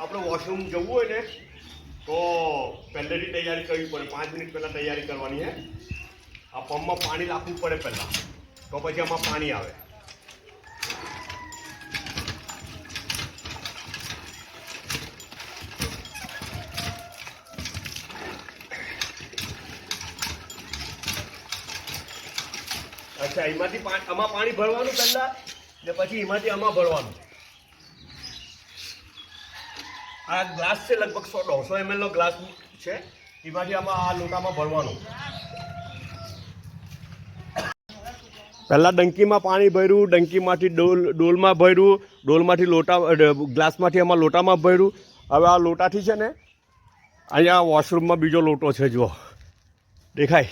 આપણે વોશરૂમ જવું હોય ને તો પહેલેથી તૈયારી કરવી પડે, 5 મિનિટ પહેલાં તૈયારી કરવાની છે. આ પંપમાં પાણી નાખવું પડે પહેલાં, તો પછી આમાં પાણી આવે. અચ્છા, એમાંથી આમાં પાણી ભરવાનું પહેલાં ને પછી એમાંથી આમાં ભરવાનું. આ ગ્લાસ છે લગભગ 100-150 ml નો ગ્લાસ છે, એમાંથી આમાં આ લોટામાં ભરવાનું. પહેલાં ડંકીમાં પાણી ભર્યું, ડંકીમાંથી ડોલમાં ભર્યું, ડોલમાંથી લોટા ગ્લાસમાંથી આમાં લોટામાં ભર્યું. હવે આ લોટાથી છે ને અહીંયા વોશરૂમમાં બીજો લોટો છે, જુઓ દેખાય?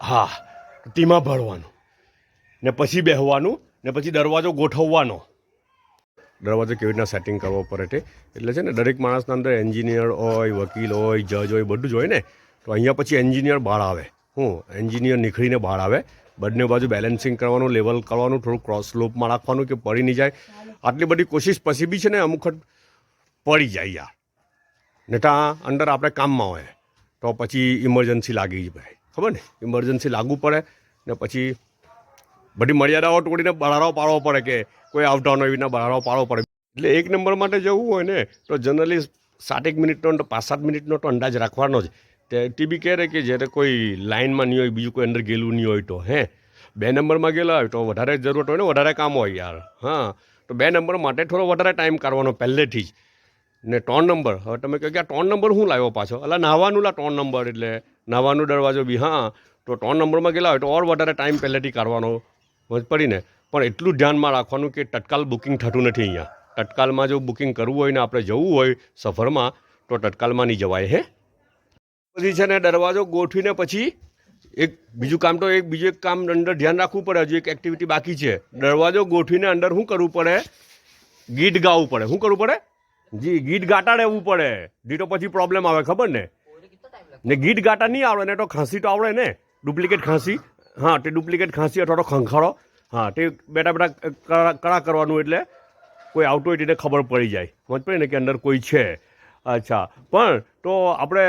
હા, તેમાં ભરવાનું ને પછી બેસવાનું ને પછી દરવાજો ગોઠવવાનો. દરવાજો કેવી રીતના સેટિંગ કરવો પડે તે એટલે છે ને દરેક માણસના અંદર એન્જિનિયર હોય, વકીલ હોય, જજ હોય, બધું જ હોય ને. તો અહીંયા પછી એન્જિનિયર બહાર આવે. એન્જિનિયર નીકળીને બહાર આવે. બંને બાજુ બેલેન્સિંગ કરવાનું, લેવલ કરવાનું, થોડું ક્રોસ સ્લોપમાં રાખવાનું કે પડી નહીં જાય. આટલી બધી કોશિશ પછી બી છે ને અમુક વખત પડી જાય યાર, ને ત્યાં અંદર આપણે કામમાં હોય તો પછી ઇમરજન્સી લાગી જાય, ખબર ને? ઇમરજન્સી લાગવું પડે ને પછી બધી મર્યાદાઓ તોડીને બહારો પાડવો પડે કે કોઈ આવતા હોય એના બહારો પાડવો પડે. એટલે 1 નંબર માટે જવું હોય ને તો જનરલી 7 મિનિટનો 5-7 મિનિટનો તો અંદાજ રાખવાનો જ. તે બી કહે કે જ્યારે કોઈ લાઇનમાં નહીં હોય, બીજું કોઈ અંદર ગયેલું નહીં હોય તો 2 નંબરમાં ગયેલા હોય તો વધારે જરૂરત હોય ને, વધારે કામ હોય યાર. હા, તો 2 નંબર માટે થોડો વધારે ટાઈમ કાઢવાનો પહેલેથી જ. ને 3 નંબર, હવે તમે કહો કે આ 3 નંબર શું લાવ્યો પાછો? એટલે નાહવાનું 3 નંબર એટલે નાહવાનું દરવાજો બી. હા, તો 3 નંબરમાં ગયેલા હોય તો ઓર વધારે ટાઈમ પહેલેથી કાઢવાનો પડીને. પણ એટલું ધ્યાનમાં રાખવાનું કે તત્કાલ બુકિંગ થતું નથી અહીંયા. તત્કાલમાં જો બુકિંગ કરવું હોય ને આપણે જવું હોય સફરમાં તો તત્કાલમાં નહીં જવાય. પછી છે ને દરવાજો ગોઠવીને પછી બીજું કામ અંદર ધ્યાન રાખવું પડે. હજુ એક એક્ટિવિટી બાકી છે. દરવાજો ગોઠવીને અંદર શું કરવું પડે? ગીત ગાવું પડે. શું કરવું પડે? જી, ગીત ગાતા રહેવું પડે. જી, તો પછી પ્રોબ્લેમ આવે, ખબર ને? ને ગીત ગાતા નહીં આવડે ને તો ખાંસી તો આવડે ને, ડુપ્લિકેટ ખાંસી. હા, તે ડુપ્લિકેટ ખાંસી અથવા તો ખંખારો. હા, તે બેટા કળા કરવાનું એટલે કોઈ આવતું હોય તેને ખબર પડી જાય, સમજ પડી ને કે અંદર કોઈ છે. અચ્છા, પણ તો આપણે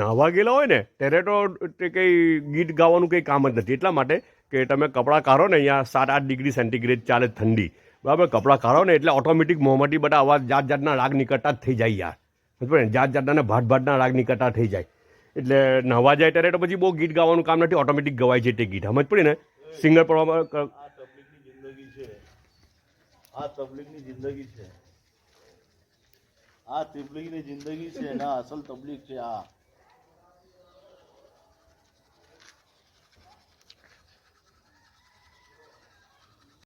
નાહવા ગયેલા હોય ને ત્યારે તો તે કંઈ ગીત ગાવાનું કંઈ કામ જ નથી. એટલા માટે કે તમે કપડાં કાઢો ને, અહીંયા 7-8 ડિગ્રી સેન્ટીગ્રેડ ચાલે ઠંડી, બરાબર? કપડાં કાઢો ને એટલે ઓટોમેટિક મોંમાંથી બધા અવાજ જાતના રાગ નીકળતા જ થઈ જાય યાર, સમજ પડે ને? જાતના ભાટના રાગ નીકળતા થઈ જાય. એટલે નાહવા જાય ત્યારે તો પછી બહુ ગીત ગાવાનું કામ નથી, ઓટોમેટિક ગવાય છે તે ગીત, સમજ પડી ને? સિંગર પડવામાં આ તબલીગની જિંદગી છે, આ તબલીગની જિંદગી છે ના, અસલ તબલીગ છે આ.